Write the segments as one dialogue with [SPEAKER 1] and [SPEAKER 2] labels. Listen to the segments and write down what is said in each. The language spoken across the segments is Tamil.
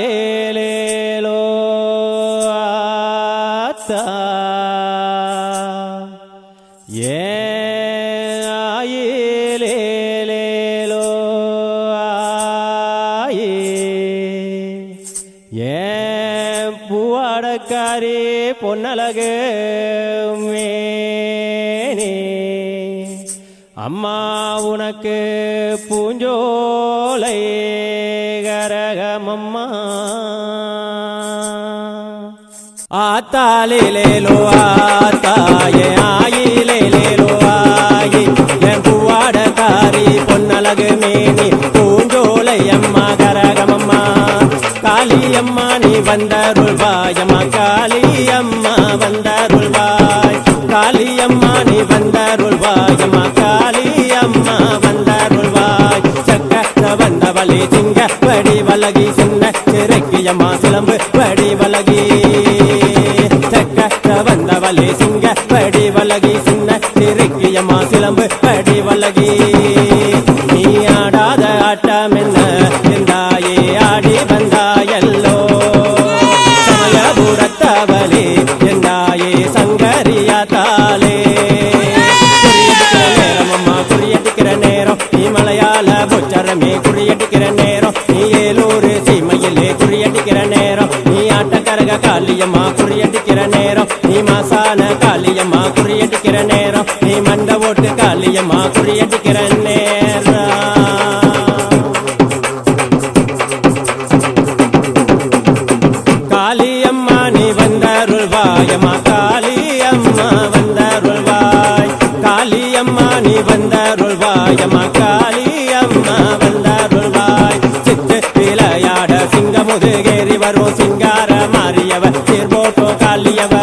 [SPEAKER 1] ஆத்தாலேலேலோ ஆத்தா ஏன் ஆயிலேலேலோ ஆயி ஏன் பூவாடக்காரி பொன்னழகு மேனே அம்மா உனக்கு பூஞ்சோலை கரகமம்மா ஆத்தாலேலேலோ ஆத்தாயே ஆயிலேலேலோ ஆயி என் பூவாடக்காரி பொன்னழகு மேனி பூஞ்சோலை அம்மா கரகமம்மா காளியம்மா நீ வந்தருள்வாயம்மா காளியம்மா வந்தருள்வாய் காளியம்மா நீ வந்தருள்வாயம்மா காளியம்மா வந்தருள்வாய் சக்கர வந்தவளி திங்க வடி வலகி சின்ன சிறைக்கியம்மா சிலம்பு வடி வலகி சக்கர வந்தவளி சிங்க வடி வலகி சின்ன சிறைக்கியம்மா சிலம்பு வடி வலகி நீ ஆடாத ஆட்டம் என்ன என்றாயே ஆடி வந்தாயல்லோ சமயபுரத்தவளே என்றாயே சங்கரியா தாலே குறியடிக்கிற நேரம் நீ மலையாள பொச்சரமே குறியடிக்கிற நேரம் நீ ஏலூர் சீமையிலே குறியடிக்கிற நேரம் நீ ஆட்டக்கரக காளியம்மா குறியடிக்கிற நேரம் நீ மாசான காளியம்மா குறியடிக்கிற நேரம் நீ மண்ட ஓட்டு காளியம்மா குறியடிக்கிற நேரம் காளியம்மா நீ வந்தருள்வாயம்மா காளியம்மா வந்தருள்வாய் காளியம்மா நீ வந்தருள்வாயம்மா காளியம்மா வந்தருள்வாய் சித்து விளையாட சிங்கமுதுகேறி வரும் சிங்கார மாறியவ சீர்போட்டோ காளியவ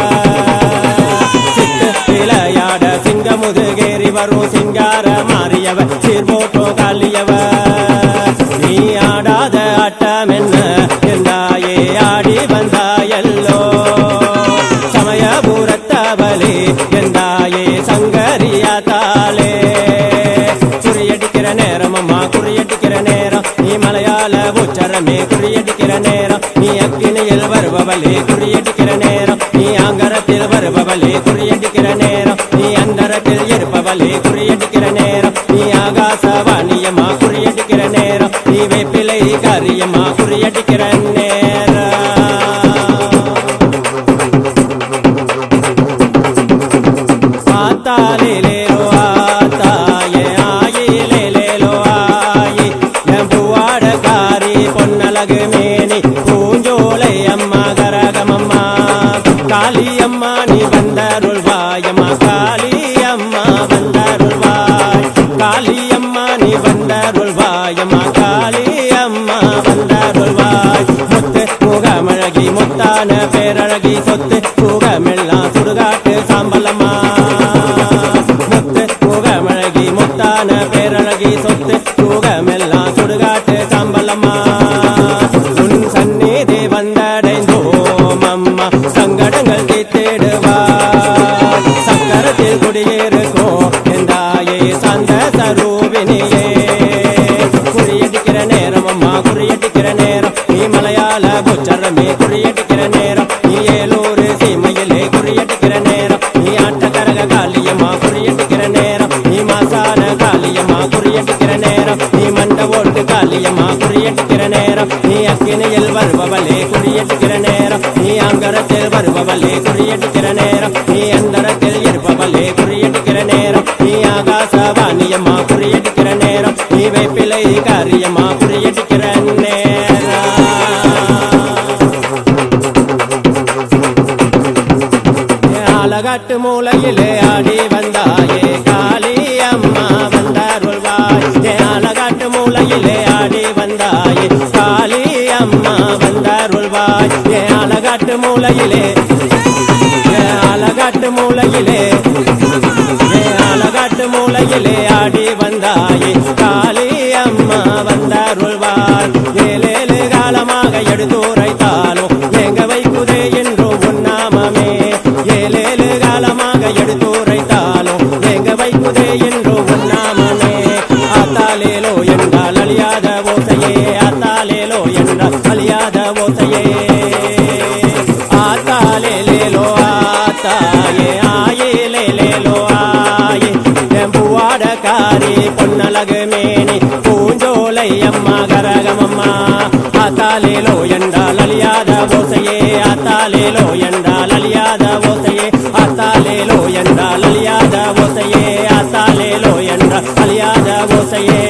[SPEAKER 1] சித்து விளையாட சிங்கமுதுகேறி வரும் சிங்கார மாறியவ சீர்போட்டோ காளியவ நீ ஆடாத ஆட்டம் என்ன என்றாயே ஆடி வந்தாயல்லோ சமயபுரத்தவளே என்றாயே சங்கரியா தாலே குறியடிக்கிற நேரம் அம்மா குறியடிக்கிற நேரம் நீ மலையாள உச்சரமே குறியடிக்கிற நேரம் நீ அக்கினியில் வருபவளே குறியடிக்கிற நேரம் நீ ஆங்கரத்தில் வருபவளே குறியடிக்கிற நேரம் நீ அந்தரத்தில் இருப்பவளே குறியடிக்கிற நேரம் நீ ஆகாசவாணியம்மா குறியடிக்கிற நேரம் நீ வேப்பிலை காரியம்மா குறியடிக்கிற நேரம் ஆத்தாலேலேலோ ஆத்தாயே ஆயிலேலேலோ ஆயி என் பூவாடக்காரி பொன்னழகு மேனி பூஞ்சோலை அம்மா கரகமம்மா காளியம்மா நீ வந்தருள்வாயம்மா காளியம்மா வந்தருள்வாய் காளியம்மா நீ வந்தருள்வாயம்மா காளியம்மா வந்தருள்வாய் முத்து முகமழகி முத்தான பேரழகி சொத்து முகமெல்லாம் சுடுகாட்டு சாம்பலம்மா முத்து முகமழகி முத்தான பேரழகி சொத்து முகமெல்லாம் சுடுகாட்டு சாம்பலம்மா உன் சந்நிதி வந்தடைந்தோம் அம்மா சங்கடங்கள் தீர்த்திடுவாய் சக்கரத்தில் குடியிருக்கோம் என்றாயே சந்த சரூபினியே குறியடிக்கிற நேரம் அம்மா குறியடிக்கிற நேரம் நீ மலையாள பொச்சரமே குறியடிக்கிற நேரம் நீ ஏலூர் சீமையிலே குறியடிக்கிற நேரம் நீ ஆட்டக்கரக காளியம்மா குறியடிக்கிற நேரம் நீ மாசான காளியம்மா குறியடிக்கிற நேரம் நீ மண்ட ஓட்டு காளியம்மா குறியடிக்கிற நேரம் நீ அக்கினியில் வருபவளே குறியடிக்கிற நேரம் நீ ஆங்கரத்தில் வருபவளே குறியடிக்கிற நேரம் நீ அந்தரத்தில் இருப்பவளே குறியடிக்கிற நேரம் நீ ஆகாசவாணியம்மா குறியடிக்கிற நேரம் நீ வேப்பிலை காரியம்மா குறியடிக்கிற நேரம் ஆலகாட்டு மூலையிலே ஆடி வந்தாயே காளியம்மா வந்தருள்வாய் ஆலகாட்டு மூலையிலே ஆடி வந்தாயே காளியம்மா வந்தருள்வாய் ஆலகாட்டு மூலையிலே ஆலகாட்டு மூலையிலே ஆலகாட்டு மூலையிலே ஆடி வந்தாயே காளியம்மா வந்தருள்வாய் ஏழேழு காலமாக எடுத்துரைத்தாலும் எங்க வைக்குதே என்றும் உன்னாமமே ஏழேழு காலமாக எடுத்துரைத்தாலும் எங்க வைக்குதே ஆத்தாலேலேலோ ஆத்தாயே ஆயிலேலேலோ ஆயே பூவாடக்காரி பொன்னழகு மேனி பூஞ்சோலை அம்மா கரகமம்மா ஆத்தாலேலோ என்றால் அழியாத ஓசையே ஆத்தாலேலோ என்றால் அழியாத ஓசையே ஆத்தாலேலோ என்றால் அழியாத ஓசையே ஆத்தாலேலோ என்றால் அழியாத ஓசையே